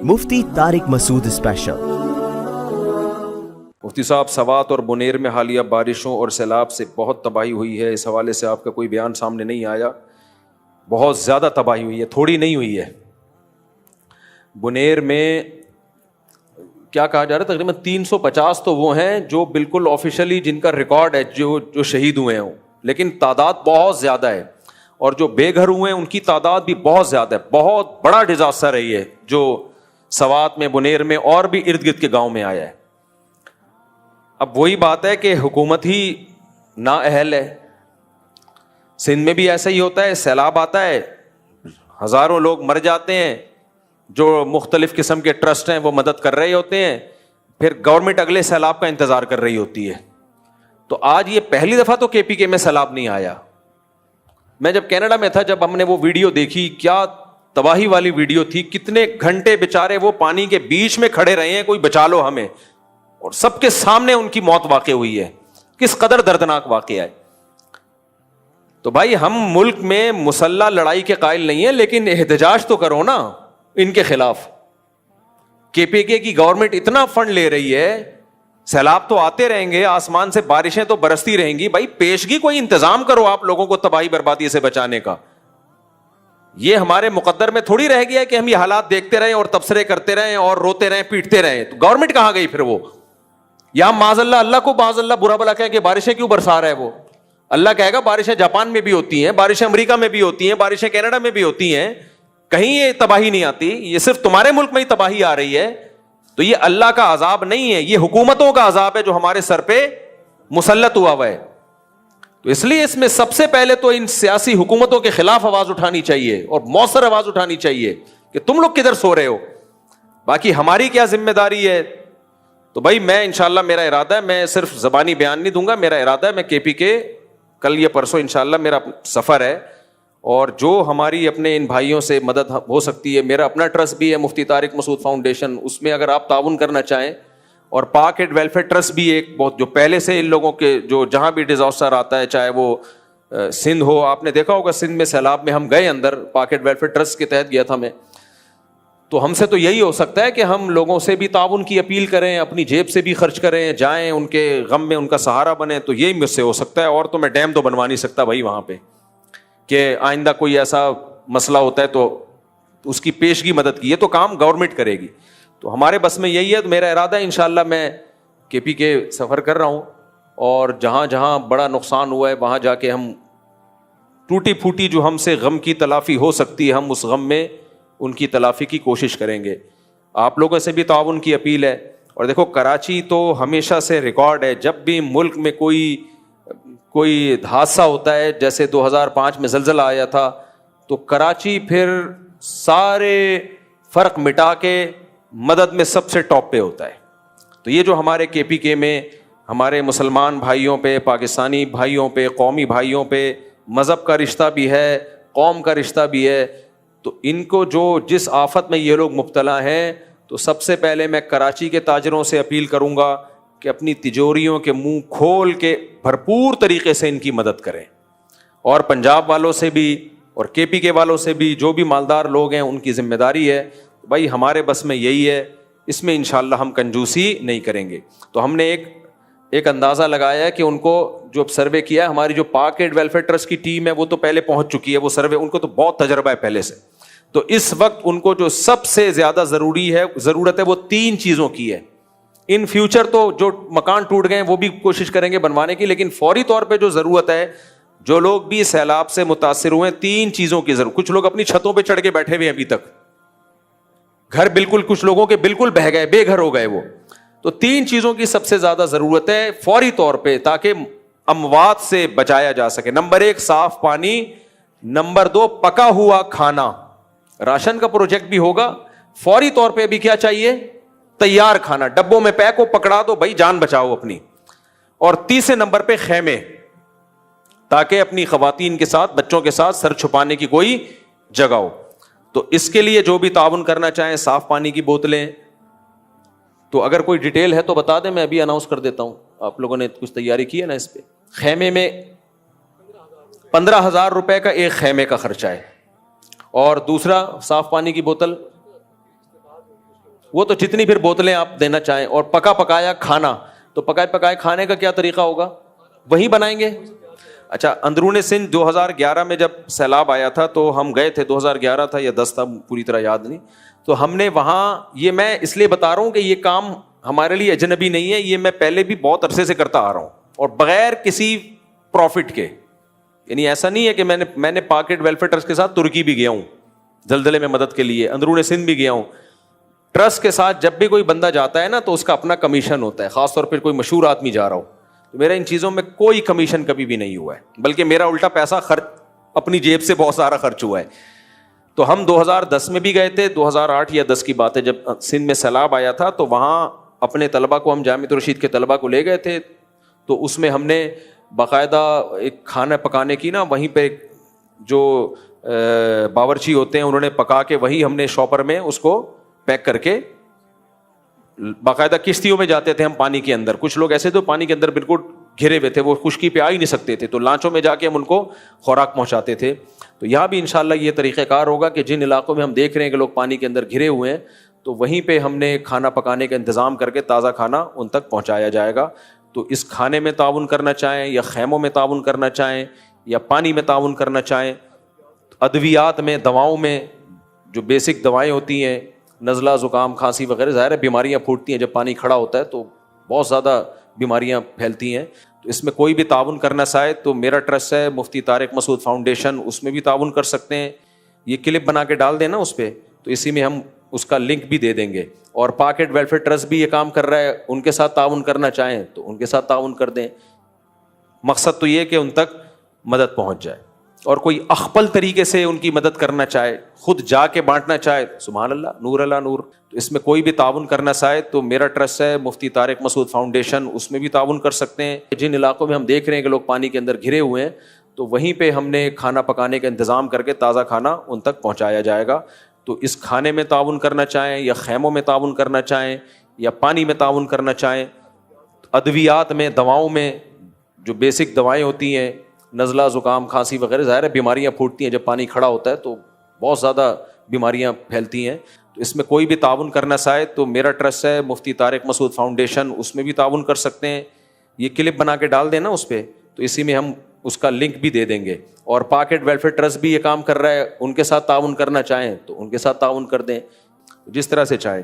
मुफ्ती Tariq Masood special. मुफ्ती साहब, सवात और बुनेर में हालिया बारिशों और सैलाब से बहुत तबाही हुई है। इस हवाले से आपका कोई बयान सामने नहीं आया। बहुत ज़्यादा तबाही हुई है, थोड़ी नहीं हुई है। बुनेर में क्या कहा जा रहा है, तकरीबन 350 तो वो हैं जो बिल्कुल ऑफिशियली जिनका रिकॉर्ड है जो शहीद हुए हैं, लेकिन तादाद बहुत ज़्यादा है। और जो बेघर हुए हैं उनकी तादाद भी बहुत ज़्यादा है। बहुत बड़ा डिजास्टर है ये जो सवात में, बुनेर में और भी इर्द गिर्द के गाँव में आया है। अब वही बात है कि हुकूमत ही नाअहल है। सिंध में भी ऐसा ही होता है, सैलाब आता है, हज़ारों लोग मर जाते हैं, जो मुख्तलिफ किस्म के ट्रस्ट हैं वो मदद कर रहे होते हैं, फिर गवर्नमेंट अगले सैलाब का इंतज़ार कर रही होती है। तो आज ये पहली दफ़ा तो KPK में सैलाब नहीं आया। मैं जब कनाडा में था, जब हमने वो वीडियो देखी, क्या तबाही वाली वीडियो थी। कितने घंटे बेचारे वो पानी के बीच में खड़े रहे हैं, कोई बचा लो हमें, और सबके सामने उनकी मौत वाक़ई हुई है। किस कदर दर्दनाक वाक़या है। तो भाई, हम मुल्क में मुसल्ला लड़ाई के कायल नहीं है, लेकिन एहतजाज तो करो ना इनके खिलाफ। KPK की गवर्नमेंट इतना फंड ले रही है, सैलाब तो आते रहेंगे, आसमान से बारिशें तो बरसती रहेंगी। भाई, पेशगी कोई इंतजाम करो आप लोगों को तबाही बर्बादी से बचाने का। ये हमारे मुकद्दर में थोड़ी रह गया है कि हम ये हालात देखते रहें और तबसरे करते रहें और रोते रहें, पीटते रहें। तो गवर्नमेंट कहां गई फिर? वो यहां माज़अल्लाह, अल्लाह को माज़अल्लाह बुरा भला कह के बारिशें क्यों बरसा रहा है वो? अल्लाह कहेगा बारिशें जापान में भी होती हैं, बारिशें अमेरिका में भी होती हैं, बारिशें कनाडा में भी होती हैं, कहीं ये तबाही नहीं आती। ये सिर्फ तुम्हारे मुल्क में ही तबाही आ रही है। तो ये अल्लाह का अजाब नहीं है, ये हुकूमतों का अजाब है जो हमारे सर पे मुसल्लत हुआ हुआ है। तो इसलिए इसमें सबसे पहले तो इन सियासी हुकूमतों के खिलाफ आवाज उठानी चाहिए और मौसर आवाज उठानी चाहिए कि तुम लोग किधर सो रहे हो। बाकी हमारी क्या जिम्मेदारी है? तो भाई, मैं इंशाल्लाह, मेरा इरादा है, मैं सिर्फ जबानी बयान नहीं दूंगा, मेरा इरादा है मैं KPK कल या परसों इंशाल्लाह मेरा सफर है, और जो हमारी अपने इन भाइयों से मदद हो सकती है, मेरा अपना ट्रस्ट भी है मुफ्ती तारिक मसूद फाउंडेशन, उसमें अगर आप ताउन करना चाहें, और पाक एड वेलफेयर ट्रस्ट भी एक बहुत, जो पहले से इन लोगों के जो जहाँ भी डिजास्टर आता है, चाहे वो सिंध हो, आपने देखा होगा सिंध में सैलाब में हम गए अंदर, पाक एड वेलफेयर ट्रस्ट के तहत गया था मैं। तो हमसे तो यही हो सकता है कि हम लोगों से भी ताउन की अपील करें, अपनी जेब से भी खर्च करें, जाएं, उनके गम में उनका सहारा बने। तो यही मुझसे हो सकता है। और तो मैं डैम तो बनवा नहीं सकता भाई वहाँ पे, कि आइंदा कोई ऐसा मसला होता है तो उसकी पेशगी मदद की है तो काम गवर्नमेंट करेगी। तो हमारे बस में यही है। तो मेरा इरादा है इंशाल्लाह, मैं KPK सफ़र कर रहा हूँ, और जहाँ जहाँ बड़ा नुकसान हुआ है वहाँ जाके हम टूटी फूटी जो हमसे गम की तलाफ़ी हो सकती है, हम उस गम में उनकी तलाफ़ी की कोशिश करेंगे। आप लोगों से भी ताउन की अपील है। और देखो, कराची तो हमेशा से रिकॉर्ड है, जब भी मुल्क में कोई हादसा होता है, जैसे 2005 में ज़लज़ला आया था, तो कराची फिर सारे फ़र्क मिटा के मदद में सबसे टॉप पे होता है। तो ये जो हमारे KPK में हमारे मुसलमान भाइयों पे, पाकिस्तानी भाइयों पे, कौमी भाइयों पे मज़हब का रिश्ता भी है, कौम का रिश्ता भी है। तो इनको जो जिस आफत में ये लोग मुब्तला हैं, तो सबसे पहले मैं कराची के ताजरों से अपील करूँगा कि अपनी तिजोरियों के मुंह खोल के भरपूर तरीके से इनकी मदद करें। और पंजाब वालों से भी और KPK वालों से भी, जो भी मालदार लोग हैं, उनकी जिम्मेदारी है। भाई, हमारे बस में यही है, इसमें इंशाल्लाह हम कंजूसी नहीं करेंगे। तो हमने एक अंदाज़ा लगाया है कि उनको जो सर्वे किया है, हमारी जो पाक एड वेलफेयर ट्रस्ट की टीम है वो तो पहले पहुंच चुकी है, वो सर्वे, उनको तो बहुत तजर्बा है पहले से। तो इस वक्त उनको जो सबसे ज़्यादा ज़रूरत है वो 3 चीज़ों की है। इन फ्यूचर तो जो मकान टूट गए वो भी कोशिश करेंगे बनवाने की, लेकिन फौरी तौर पे जो ज़रूरत है, जो लोग भी सैलाब से मुतासिर हुए, 3 चीज़ों की ज़रूरत। कुछ लोग अपनी छतों पे चढ़ के बैठे हुए अभी तक, घर बिल्कुल, कुछ लोगों के बिल्कुल बह गए, बेघर हो गए वो। तो 3 चीज़ों की सबसे ज़्यादा ज़रूरत है फौरी तौर पे, ताकि अमवात से बचाया जा सके। नंबर 1 साफ पानी, नंबर 2 पका हुआ खाना। राशन का प्रोजेक्ट भी होगा, फौरी तौर पे भी क्या चाहिए? तैयार खाना, डब्बों में पैक हो, पकड़ा दो भाई, जान बचाओ अपनी। और तीसरे नंबर पे खेमे, ताकि अपनी खवातीन के साथ, बच्चों के साथ सर छुपाने की कोई जगह हो। तो इसके लिए जो भी ताउन करना चाहें, साफ पानी की बोतलें, तो अगर कोई डिटेल है तो बता दें, मैं अभी अनाउंस कर देता हूं। आप लोगों ने कुछ तैयारी की है ना इस पे? खेमे में 15,000 रुपए का एक खेमे का खर्चा है, और दूसरा साफ पानी की बोतल وہ تو جتنی پھر بوتلیں آپ دینا چاہیں. اور پکا پکایا کھانا, تو پکائے پکائے کھانے کا کیا طریقہ ہوگا, وہی بنائیں گے. اچھا, اندرون سندھ 2011 میں جب سیلاب آیا تھا تو ہم گئے تھے, 2011 تھا یا 10 تھا, پوری طرح یاد نہیں. تو ہم نے وہاں, یہ میں اس لیے بتا رہا ہوں کہ یہ کام ہمارے لیے اجنبی نہیں ہے, یہ میں پہلے بھی بہت عرصے سے کرتا آ رہا ہوں, اور بغیر کسی پروفٹ کے. یعنی ایسا نہیں ہے کہ میں نے پاکٹ ویلفیئر ٹرسٹ کے ساتھ ترکی بھی گیا ہوں زلزلے میں مدد کے لیے, اندرون سندھ بھی گیا ہوں. ٹرسٹ کے ساتھ جب بھی کوئی بندہ جاتا ہے نا تو اس کا اپنا کمیشن ہوتا ہے, خاص طور پہ کوئی مشہور آدمی جا رہا ہو. تو میرا ان چیزوں میں کوئی کمیشن کبھی بھی نہیں ہوا ہے, بلکہ میرا الٹا پیسہ خرچ اپنی جیب سے بہت سارا خرچ ہوا ہے. تو ہم 2010 میں بھی گئے تھے, 2008 یا 10 کی بات ہے, جب سندھ میں سیلاب آیا تھا تو وہاں اپنے طلبہ کو, ہم جامعۃ الرشید کے طلبہ کو لے گئے تھے. تو اس میں ہم نے باقاعدہ ایک کھانا پکانے کی نا, وہیں پہ جو باورچی ہوتے ہیں انہوں نے پکا کے, وہی ہم نے شاپر میں اس کو پیک کر کے, باقاعدہ کشتیوں میں جاتے تھے ہم پانی کے اندر. کچھ لوگ ایسے تو پانی کے اندر بالکل گھرے ہوئے تھے, وہ خشکی پہ آ ہی نہیں سکتے تھے, تو لانچوں میں جا کے ہم ان کو خوراک پہنچاتے تھے. تو یہاں بھی انشاءاللہ یہ طریقہ کار ہوگا کہ جن علاقوں میں ہم دیکھ رہے ہیں کہ لوگ پانی کے اندر گھرے ہوئے ہیں, تو وہیں پہ ہم نے کھانا پکانے کا انتظام کر کے تازہ کھانا ان تک پہنچایا جائے گا. تو اس کھانے میں تعاون کرنا چاہیں, یا خیموں میں تعاون کرنا چاہیں, یا پانی میں تعاون کرنا چاہیں, ادویات میں, دواؤں میں, جو بیسک دوائیں ہوتی ہیں, نزلہ, زکام, کھانسی وغیرہ, ظاہر ہے بیماریاں پھوٹتی ہیں جب پانی کھڑا ہوتا ہے, تو بہت زیادہ بیماریاں پھیلتی ہیں. تو اس میں کوئی بھی تعاون کرنا چاہے تو میرا ٹرسٹ ہے مفتی طارق مسعود فاؤنڈیشن, اس میں بھی تعاون کر سکتے ہیں. یہ کلپ بنا کے ڈال دیں نا اس پہ, تو اسی میں ہم اس کا لنک بھی دے دیں گے. اور پاکٹ ویلفیئر ٹرسٹ بھی یہ کام کر رہا ہے, ان کے ساتھ تعاون کرنا چاہیں تو ان کے ساتھ تعاون کر دیں. مقصد تو یہ کہ ان تک مدد پہنچ جائے. اور کوئی اخپل طریقے سے ان کی مدد کرنا چاہے, خود جا کے بانٹنا چاہے, سبحان اللہ, نور اللہ نور. تو اس میں کوئی بھی تعاون کرنا چاہے تو میرا ٹرسٹ ہے مفتی طارق مسعود فاؤنڈیشن, اس میں بھی تعاون کر سکتے ہیں. جن علاقوں میں ہم دیکھ رہے ہیں کہ لوگ پانی کے اندر گھرے ہوئے ہیں, تو وہیں پہ ہم نے کھانا پکانے کا انتظام کر کے تازہ کھانا ان تک پہنچایا جائے گا. تو اس کھانے میں تعاون کرنا چاہیں, یا خیموں میں تعاون کرنا چاہیں, یا پانی میں تعاون کرنا چاہیں, ادویات میں, دواؤں میں, جو بیسک دوائیں ہوتی ہیں, نزلہ, زکام, کھانسی وغیرہ, ظاہر ہے بیماریاں پھوٹتی ہیں جب پانی کھڑا ہوتا ہے, تو بہت زیادہ بیماریاں پھیلتی ہیں. تو اس میں کوئی بھی تعاون کرنا چاہے تو میرا ٹرسٹ ہے مفتی طارق مسعود فاؤنڈیشن, اس میں بھی تعاون کر سکتے ہیں. یہ کلپ بنا کے ڈال دیں نا اس پہ, تو اسی میں ہم اس کا لنک بھی دے دیں گے. اور پاکٹ ویلفیئر ٹرسٹ بھی یہ کام کر رہا ہے, ان کے ساتھ تعاون کرنا چاہیں تو ان کے ساتھ تعاون کر دیں, جس طرح سے چاہیں.